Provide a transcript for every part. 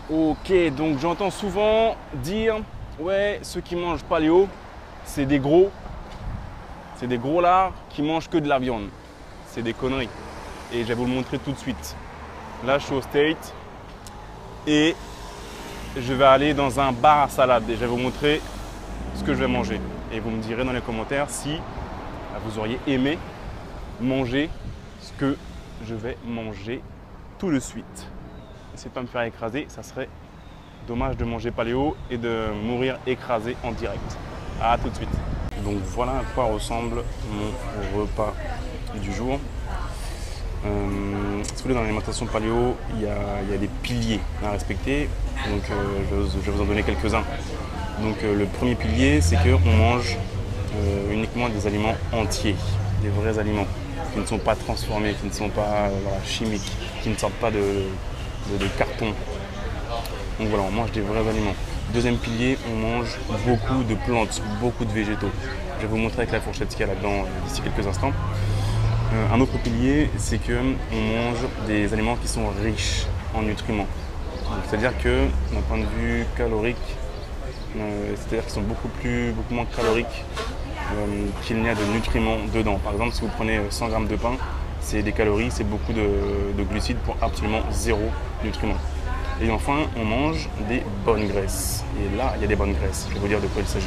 Ok, donc j'entends souvent dire ouais, ceux qui mangent paléo, c'est des gros. C'est des gros là qui mangent que de la viande. C'est des conneries. Et je vais vous le montrer tout de suite. Là, je suis au State et je vais aller dans un bar à salade et je vais vous montrer ce que je vais manger. Et vous me direz dans les commentaires si vous auriez aimé manger ce que je vais manger tout de suite. Essayez de ne pas me faire écraser, ça serait dommage de manger paléo et de mourir écrasé en direct. A tout de suite. Donc voilà à quoi ressemble mon repas du jour. Si vous voulez, dans l'alimentation paléo, il y a des piliers à respecter. Donc je vais vous en donner quelques-uns. Donc le premier pilier, c'est qu'on mange uniquement des aliments entiers, des vrais aliments qui ne sont pas transformés, qui ne sont pas chimiques, qui ne sortent pas de carton. Donc voilà, on mange des vrais aliments. Deuxième pilier, on mange beaucoup de plantes, beaucoup de végétaux. Je vais vous montrer avec la fourchette qu'il y a là-dedans d'ici quelques instants. Un autre pilier, c'est qu'on mange des aliments qui sont riches en nutriments. C'est-à-dire que, d'un point de vue calorique, c'est-à-dire qu'ils sont beaucoup moins caloriques qu'il n'y a de nutriments dedans. Par exemple, si vous prenez 100 g de pain, c'est des calories, c'est beaucoup de glucides pour absolument zéro nutriments. Et enfin, on mange des bonnes graisses. Et là, il y a des bonnes graisses. Je vais vous dire de quoi il s'agit.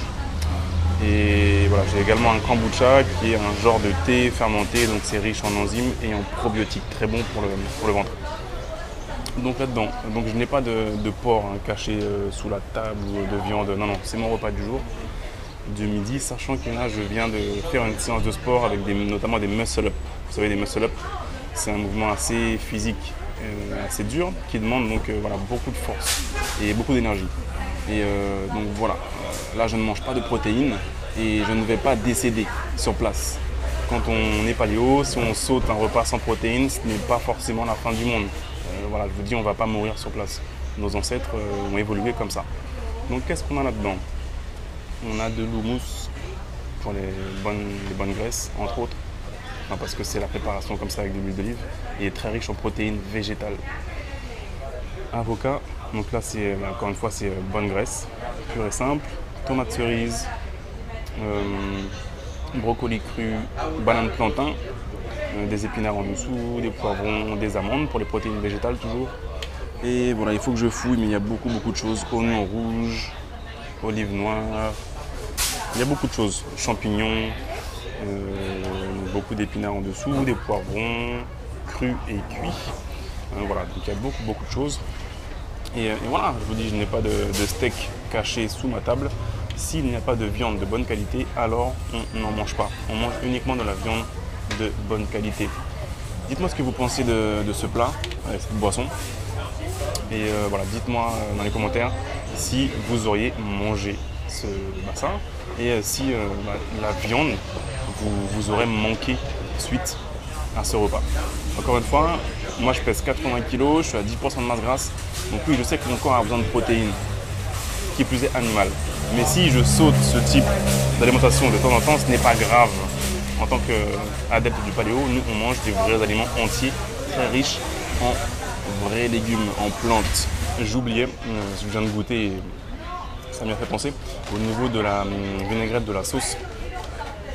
Et voilà, j'ai également un kombucha qui est un genre de thé fermenté, donc c'est riche en enzymes et en probiotiques, très bon pour le ventre. Donc là-dedans, donc je n'ai pas de porc caché sous la table ou de viande. Non, non, c'est mon repas du jour, du midi, sachant que là, je viens de faire une séance de sport avec notamment des muscle-up. Vous savez, des muscle-up, c'est un mouvement assez physique, assez dur, qui demande donc beaucoup de force et beaucoup d'énergie. Et donc voilà, là je ne mange pas de protéines et je ne vais pas décéder sur place. Quand on est paléo, si on saute un repas sans protéines, ce n'est pas forcément la fin du monde. Voilà, je vous dis, on ne va pas mourir sur place. Nos ancêtres ont évolué comme ça. Donc qu'est-ce qu'on a là-dedans? On a de l'houmous pour les bonnes graisses, entre autres. Non, parce que c'est la préparation comme ça avec de l'huile d'olive et très riche en protéines végétales. Avocat, donc là c'est encore une fois c'est bonne graisse, pure et simple. Tomate cerise, brocoli cru, banane plantain, des épinards en dessous, des poivrons, des amandes pour les protéines végétales toujours. Et voilà, il faut que je fouille, mais il y a beaucoup de choses. Oignons rouges, olives noires, il y a beaucoup de choses. Champignons, beaucoup d'épinards en dessous, des poivrons crus et cuits. Voilà, donc il y a beaucoup de choses. Et voilà, je vous dis, je n'ai pas de steak caché sous ma table. S'il n'y a pas de viande de bonne qualité, alors on n'en mange pas. On mange uniquement de la viande de bonne qualité. Dites-moi ce que vous pensez de ce plat, cette boisson. Et voilà, dites-moi dans les commentaires si vous auriez mangé ce bassin et si la viande vous aurait manqué suite à ce repas. Encore une fois, moi je pèse 80 kg, je suis à 10% de masse grasse. Donc oui, je sais que mon corps a besoin de protéines, qui plus est animal. Mais si je saute ce type d'alimentation de temps en temps, ce n'est pas grave. En tant qu'adepte du paléo, nous on mange des vrais aliments entiers, très riches en vrais légumes, en plantes. J'oubliais, je viens de goûter, ça m'y a fait penser, au niveau de la vinaigrette de la sauce,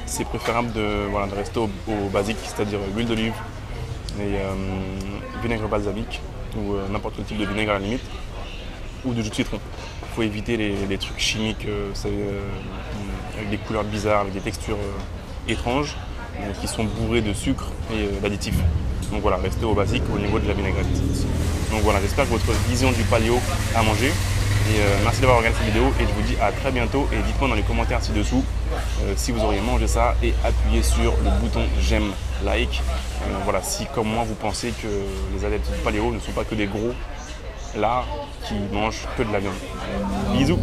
c'est préférable de rester au basique, c'est-à-dire huile d'olive et vinaigre balsamique ou n'importe quel type de vinaigre à la limite, ou de jus de citron. Il faut éviter les trucs chimiques avec des couleurs bizarres, avec des textures étranges, qui sont bourrés de sucre et d'additifs. Donc voilà, restez au basique au niveau de la vinaigrette. Donc voilà, j'espère que votre vision du paléo a mangé. Et merci d'avoir regardé cette vidéo et je vous dis à très bientôt. Et dites-moi dans les commentaires ci-dessous si vous auriez mangé ça et appuyez sur le bouton j'aime, like. Voilà, si comme moi vous pensez que les adeptes du paléo ne sont pas que des gros lards qui mangent que de la viande. Bisous!